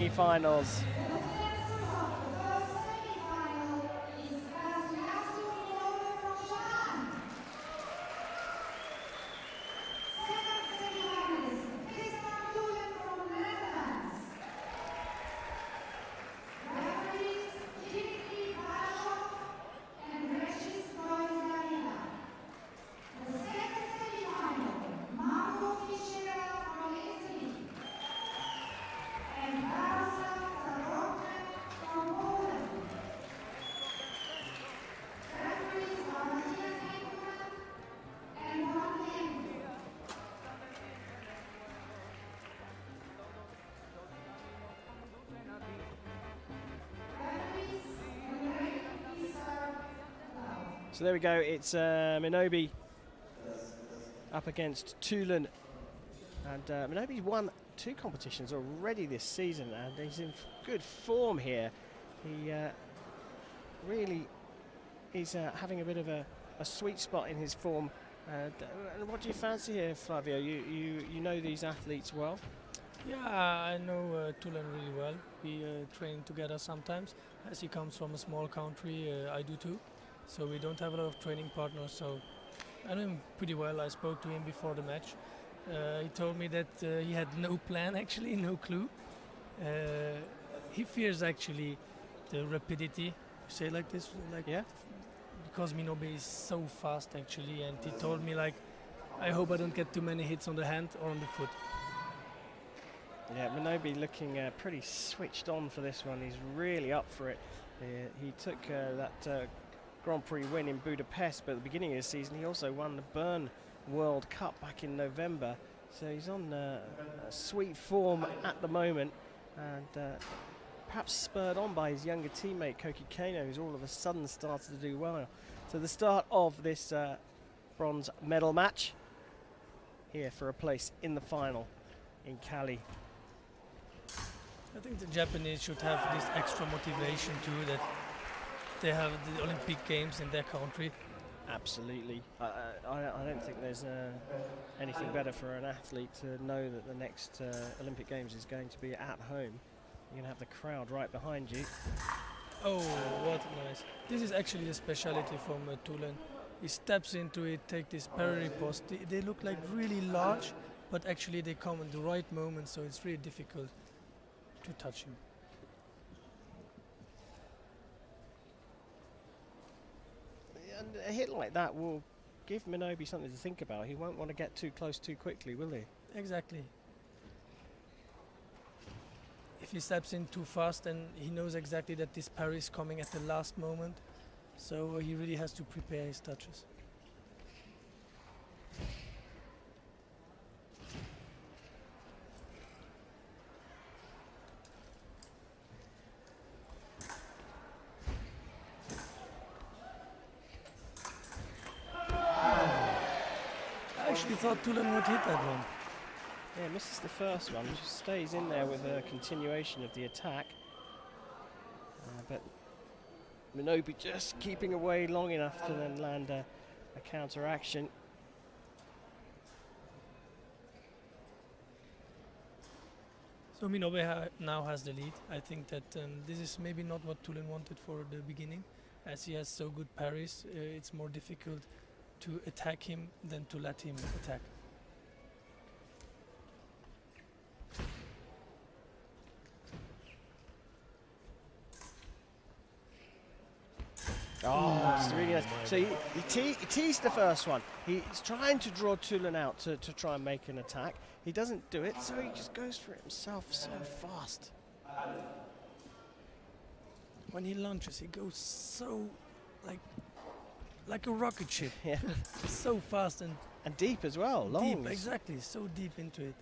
Finals. So there we go, it's MINOBE up against TULEN. And MINOBE's won 2 competitions already this season and he's in good form here. He really is having a bit of a sweet spot in his form. And what do you fancy here, Flavio? You know these athletes well? Yeah, I know TULEN really well. We train together sometimes. As he comes from a small country, I do too. So we don't have a lot of training partners, so I know him pretty well. I spoke to him before the match. He told me that he had no plan, actually, no clue. He fears actually the rapidity, you say like this, like yeah, because MINOBE is so fast actually, and he told me like, I hope I don't get too many hits on the hand or on the foot. Yeah, MINOBE looking pretty switched on for this one. He's really up for it. He took that Grand Prix win in Budapest, but at the beginning of the season he also won the Bern World Cup back in November. So he's on sweet form at the moment, and perhaps spurred on by his younger teammate Koki Kano, who's all of a sudden started to do well. So the start of this bronze medal match here for a place in the final in Cali. I think the Japanese should have this extra motivation too, that they have the Olympic Games in their country. Absolutely. I don't think there's anything better for an athlete to know that the next Olympic Games is going to be at home. You're going to have the crowd right behind you. Oh, what nice. This is actually the specialty from TULEN. He steps into it, take this parry post. They look like really large, but actually they come at the right moment, so it's really difficult to touch him. And a hit like that will give MINOBE something to think about. He won't want to get too close too quickly, will he? Exactly. If he steps in too fast, then he knows exactly that this parry is coming at the last moment. So he really has to prepare his touches. I actually thought TULEN would hit that one. Yeah, misses the first one, just stays in there with a continuation of the attack. But MINOBE just keeping away long enough to then land a counter-action. So MINOBE now has the lead. I think that this is maybe not what TULEN wanted for the beginning. As he has so good parries, it's more difficult to attack him than to let him attack. Oh, it's really nice. So he teased the first one. He's trying to draw TULEN out to try and make an attack. He doesn't do it, so he just goes for it himself so fast. When he launches, he goes so like a rocket ship. Yeah. So fast and deep as well, long. Deep, exactly, so deep into it.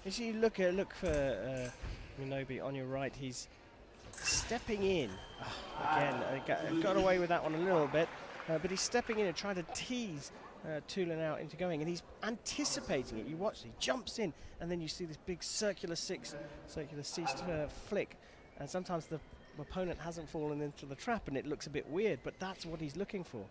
As you look for MINOBE on your right, he's stepping in. Again, got away with that one a little bit, but he's stepping in and trying to tease TULEN out into going, and he's anticipating it. You watch, he jumps in, and then you see this big circular ceased flick, and sometimes the opponent hasn't fallen into the trap, and it looks a bit weird, but that's what he's looking for.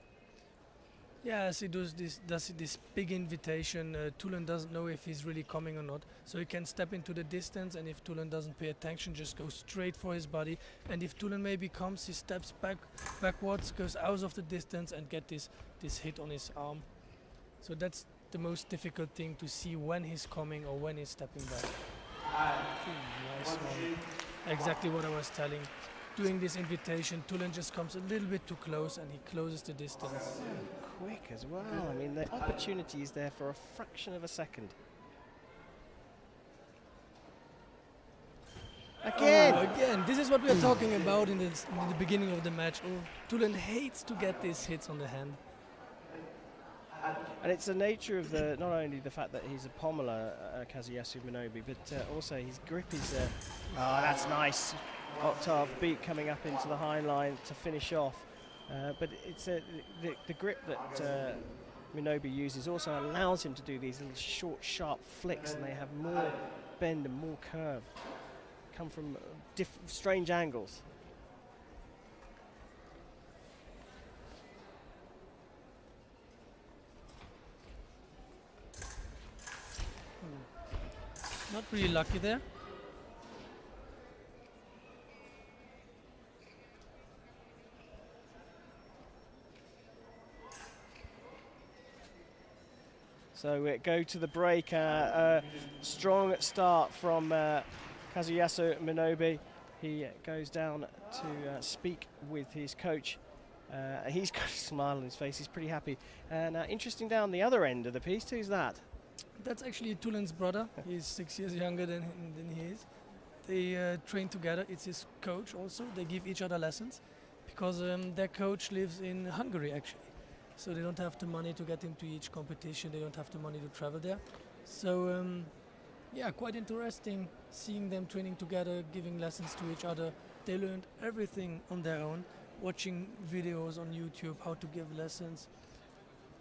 Yeah, as he does this big invitation, Tulen doesn't know if he's really coming or not. So he can step into the distance, and if Tulen doesn't pay attention, just go straight for his body. And if Tulen maybe comes, he steps backwards, goes out of the distance, and get this hit on his arm. So that's the most difficult thing to see when he's coming or when he's stepping back. Nice one. Exactly what I was telling. Doing this invitation, Tulen just comes a little bit too close and he closes the distance. Quick as well. I mean, the opportunity is there for a fraction of a second. Again! Oh, again, this is what we are talking about in the beginning of the match. Oh, Tulen hates to get these hits on the hand. And it's the nature of not only the fact that he's a pommeler, Kazuyasu Minobe, but also his grip is. Oh, that's nice. Octave beat coming up into the high line to finish off. But it's the grip that Minobe uses also allows him to do these little short, sharp flicks, and they have more bend and more curve. Come from strange angles. Not really lucky there. So we go to the break. Strong start from Kazuyasu Minobe. He goes down to speak with his coach. He's got a smile on his face. He's pretty happy. Now, interesting down the other end of the piece. Who's that? That's actually Tulen's brother. He's 6 years younger than he is. They train together. It's his coach also. They give each other lessons because their coach lives in Hungary actually. So they don't have the money to get into each competition. They don't have the money to travel there. So yeah, quite interesting seeing them training together, giving lessons to each other. They learned everything on their own, watching videos on YouTube, how to give lessons.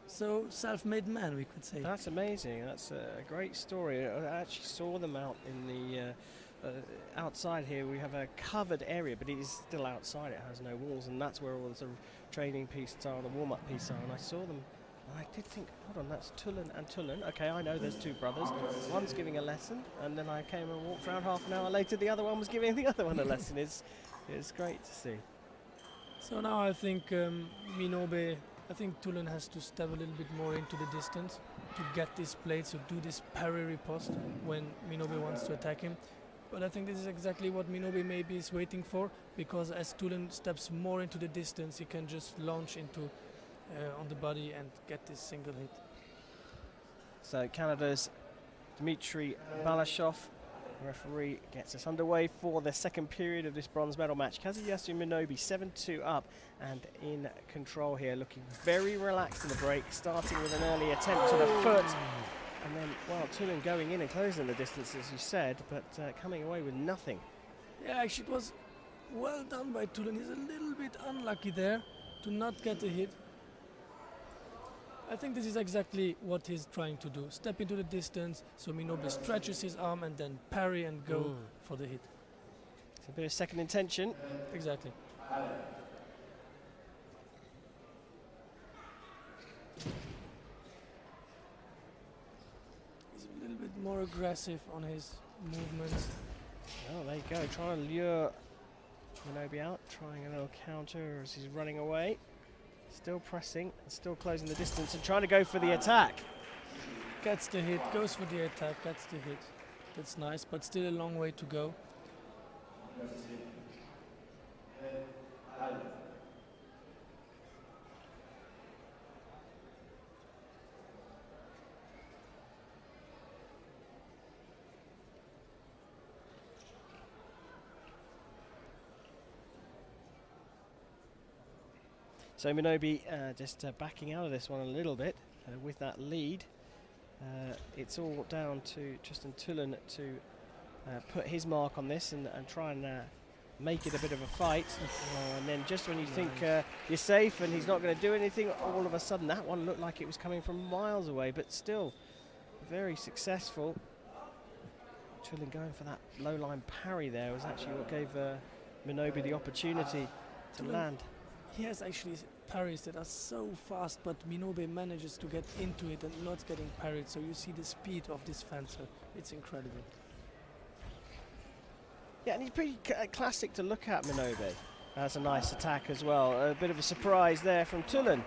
So self-made man, we could say. That's amazing. That's a great story. I actually saw them out in the outside here. We have a covered area, but it is still outside. It has no walls, and that's where all the sort of training pieces are, the warm-up pieces are. And I saw them, and I did think, hold on, that's TULEN and TULEN. Okay, I know there's two brothers. One's giving a lesson, and then I came and walked around half an hour later. The other one was giving the other one a lesson. It's great to see. So now I think MINOBE. I think TULEN has to step a little bit more into the distance to get this plate, to do this parry riposte when MINOBE wants to attack him. But I think this is exactly what MINOBE maybe is waiting for, because as TULEN steps more into the distance, he can just launch into on the body and get this single hit. So Canada's Dmitry Balashov, referee, gets us underway for the second period of this bronze medal match. Kazuyasu Minobe 7-2 up and in control here, looking very relaxed in the break, starting with an early attempt to the foot. And then, well, TULEN going in and closing the distance, as you said, but coming away with nothing. Yeah, actually it was well done by TULEN. He's a little bit unlucky there to not get a hit. I think this is exactly what he's trying to do. Step into the distance, so MINOBE stretches his arm and then parry and go for the hit. It's a bit of second intention. Exactly. He's a little bit more aggressive on his movements. Oh, there you go, trying to lure MINOBE out, trying a little counter as he's running away. Still pressing, still closing the distance and trying to go for the attack. Gets the hit, goes for the attack, gets the hit. That's nice, but still a long way to go. So MINOBE just backing out of this one a little bit with that lead. It's all down to Tristan TULEN to put his mark on this and try and make it a bit of a fight. And then just when you think you're safe and he's not going to do anything, all of a sudden that one looked like it was coming from miles away, but still very successful. TULEN going for that low line parry there was actually what gave MINOBE the opportunity to land. He has actually parries that are so fast, but MINOBE manages to get into it and not getting parried. So you see the speed of this fencer. It's incredible. Yeah, and he's pretty classic to look at, MINOBE. That's a nice attack as well. A bit of a surprise there from TULEN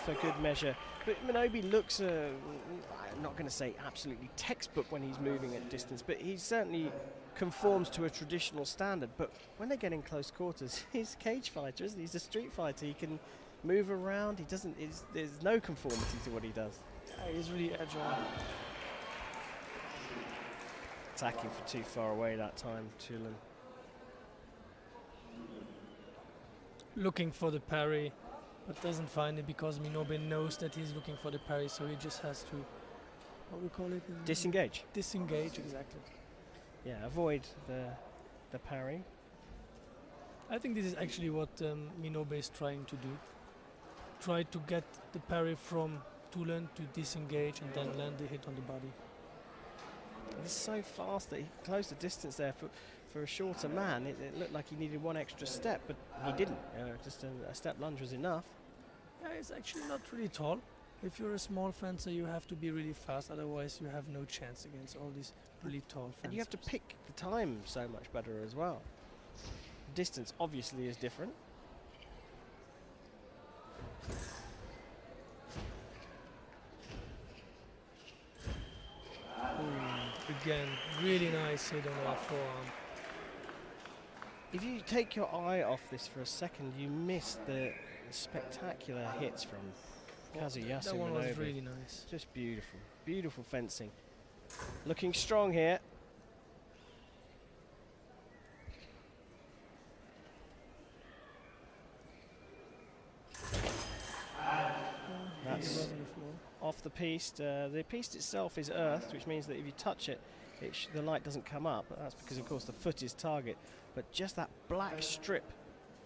for good measure. But MINOBE looks, I'm not going to say absolutely textbook when he's moving at distance, but he certainly conforms to a traditional standard. But when they get in close quarters, he's a cage fighter, isn't he? He's a street fighter. He can move around. He doesn't. There's no conformity to what he does. Yeah, he's really agile. Attacking for too far away that time, TULEN. Looking for the parry, but doesn't find it because MINOBE knows that he's looking for the parry, so he just has to, what we call it? Disengage. Disengage, exactly. Yeah, avoid the parry. I think this is actually what MINOBE is trying to do. Try to get the parry from TULEN to disengage and then land the hit on the body. He's so fast that he closed the distance there for a shorter man. It looked like he needed one extra step, but he didn't. Just a step lunge was enough. Yeah, it's actually not really tall. If you're a small fencer, you have to be really fast, otherwise you have no chance against all these really tall fencers. And you have to pick the time so much better as well. Distance obviously is different. Again, really nice hit on our forearm. If you take your eye off this for a second, you miss the spectacular hits from Kazuyasu That one was MINOBE. really nice. Just beautiful, beautiful fencing. Looking strong here. That's off the piste. The piste itself is earthed, which means that if you touch it, the light doesn't come up. That's because, of course, the foot is target. But just that black strip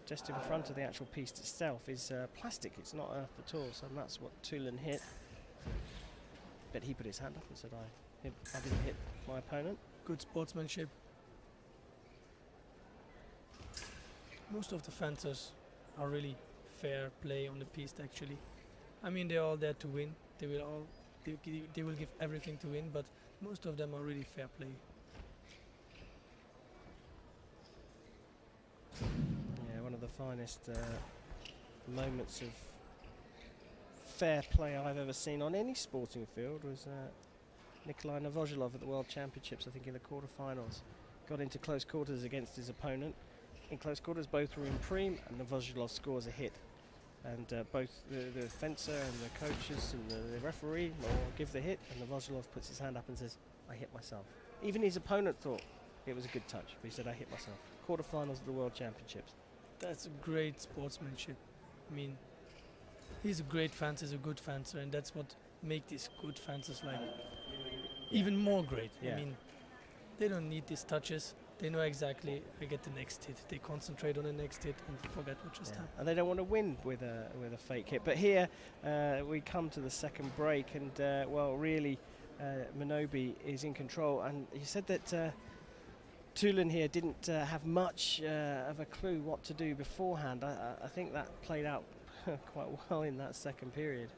just in front of the actual piste itself is plastic. It's not earth at all. So that's what TULEN hit. But he put his hand up and said, I didn't hit my opponent. Good sportsmanship. Most of the fencers are really fair play on the piste, actually. I mean, they're all there to win. They will give everything to win, but most of them are really fair play. Yeah, one of the finest moments of fair play I've ever seen on any sporting field was Nikolai Novozhilov at the World Championships, I think in the quarterfinals. Got into close quarters against his opponent. In close quarters, both were in prime, and Novozhilov scores a hit. And both the fencer and the coaches and the referee all give the hit, and Novozhilov puts his hand up and says, I hit myself. Even his opponent thought it was a good touch, but he said, I hit myself. Quarterfinals of the World Championships. That's a great sportsmanship. I mean, he's a great fencer, he's a good fencer, and that's what make these good fencers like even more great. Yeah. I mean, they don't need these touches. They know exactly I get the next hit. They concentrate on the next hit and forget what just happened. And they don't want to win with a fake hit. But here we come to the second break, and well, really, MINOBE is in control. And he said that TULEN here didn't have much of a clue what to do beforehand. I think that played out quite well in that second period.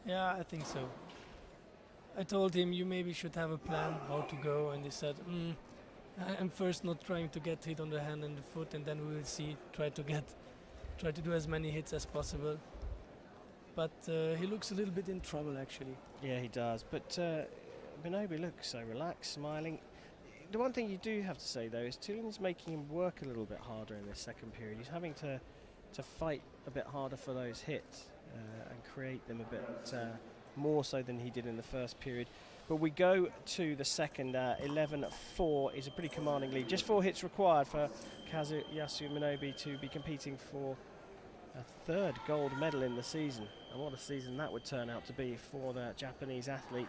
Yeah, I think so. I told him you maybe should have a plan how to go, and he said, I'm first not trying to get hit on the hand and the foot, and then we will see. Try to do as many hits as possible. But he looks a little bit in trouble, actually. Yeah, he does. But MINOBE looks so relaxed, smiling. The one thing you do have to say, though, is TULEN's making him work a little bit harder in this second period. He's having to fight a bit harder for those hits and create them a bit more so than he did in the first period. But we go to the second. 11-4 is a pretty commanding lead. Just 4 hits required for Kazuyasu MINOBE to be competing for a third gold medal in the season. And what a season that would turn out to be for the Japanese athlete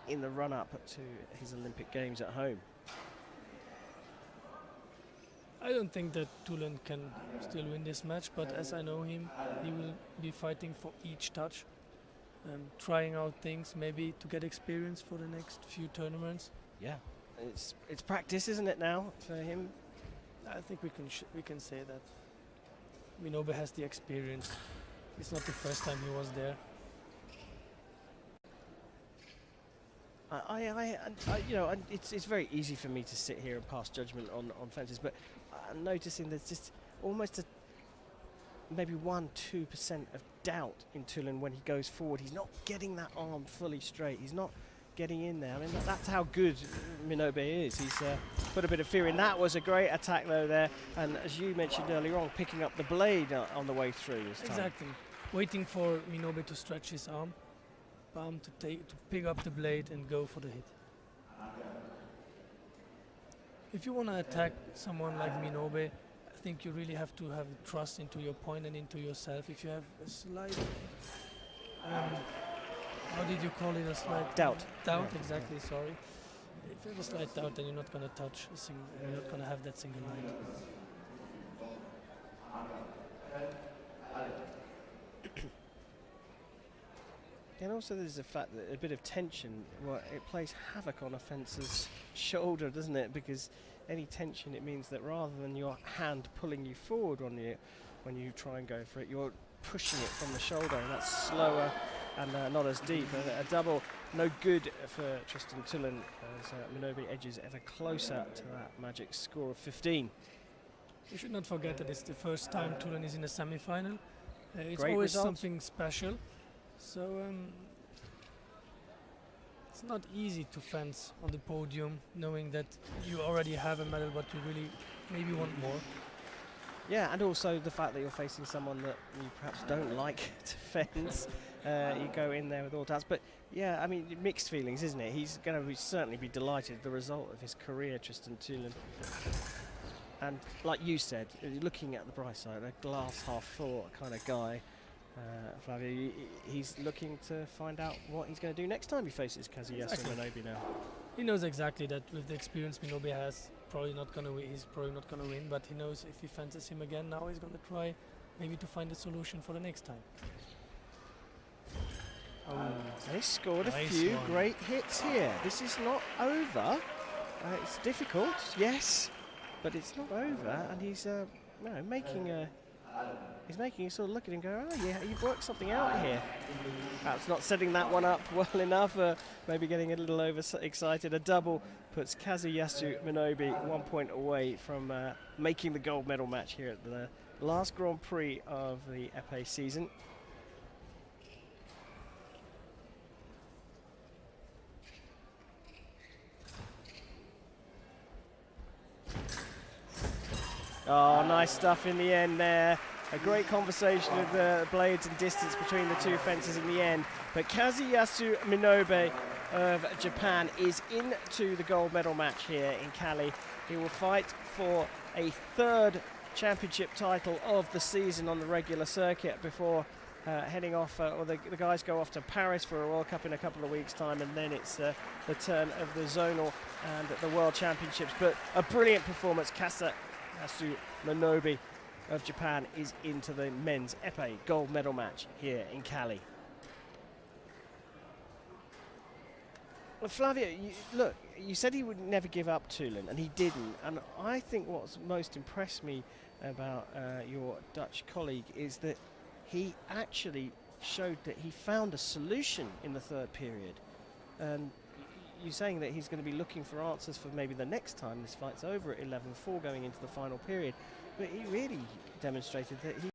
in the run-up to his Olympic Games at home. I don't think that TULEN can still win this match, but as I know him, he will be fighting for each touch. Trying out things maybe to get experience for the next few tournaments. Yeah, it's practice, isn't it, now for him? I think we can say that MINOBE has the experience. It's not the first time he was there. It's very easy for me to sit here and pass judgment on fences, but I'm noticing there's just almost maybe 1-2% of doubt in TULEN when he goes forward. He's not getting that arm fully straight. He's not getting in there. I mean, that's how good MINOBE is. He's put a bit of fear in. That was a great attack though there, and as you mentioned earlier on, picking up the blade on the way through this time. Exactly. Waiting for MINOBE to stretch his arm, to pick up the blade and go for the hit. If you want to attack someone like MINOBE, I think you really have to have trust into your point and into yourself. If you have a slight, how did you call it, a slight doubt? Doubt, exactly. Sorry. If you have a slight doubt, then you're not going to touch a single. You're not going to have that single line. And also there's the fact that a bit of tension, well, it plays havoc on a fencer's shoulder, doesn't it? Because any tension, it means that rather than your hand pulling you forward when you try and go for it, you're pushing it from the shoulder, and that's slower and not as deep. A double, no good for Tristan TULEN, as MINOBE edges ever closer to that magic score of 15. You should not forget that it's the first time TULEN is in a semi-final. It's Great always result. something special. So it's not easy to fence on the podium, knowing that you already have a medal, but you really maybe want more. Yeah, and also the fact that you're facing someone that you perhaps don't like to fence. You go in there with all doubts. But yeah, I mean, mixed feelings, isn't it? He's going to certainly be delighted with the result of his career, Tristan TULEN. And like you said, looking at the bright side, a glass half full kind of guy, Flavio, he's looking to find out what he's going to do next time he faces Kazuyasu MINOBE now. He knows exactly that with the experience MINOBE has, he's probably not going to win, but he knows if he fences him again now, he's going to try maybe to find a solution for the next time. They scored a Nice few one. great hits here. This is not over. It's difficult, yes, but it's not over, and he's making a... He's making you sort of look at him and go, oh yeah, you've worked something out here. Perhaps not setting that one up well enough, maybe getting a little overexcited. A double puts Kazuyasu MINOBE 1 point away from making the gold medal match here at the last Grand Prix of the épée season. Oh, nice stuff in the end there. A great conversation of the blades and distance between the two fences in the end. But Kazuyasu MINOBE of Japan is into the gold medal match here in Cali. He will fight for a third championship title of the season on the regular circuit before heading off, or the guys go off to Paris for a World Cup in a couple of weeks' time, and then it's the turn of the zonal and the World Championships. But a brilliant performance. Kazuyasu MINOBE of Japan is into the men's épée gold medal match here in Cali. Well, Flavio, look, you said he would never give up TULEN, and he didn't. And I think what's most impressed me about your Dutch colleague is that he actually showed that he found a solution in the third period. And you're saying that he's going to be looking for answers for maybe the next time this fight's over at 11-4 going into the final period. But he really demonstrated that he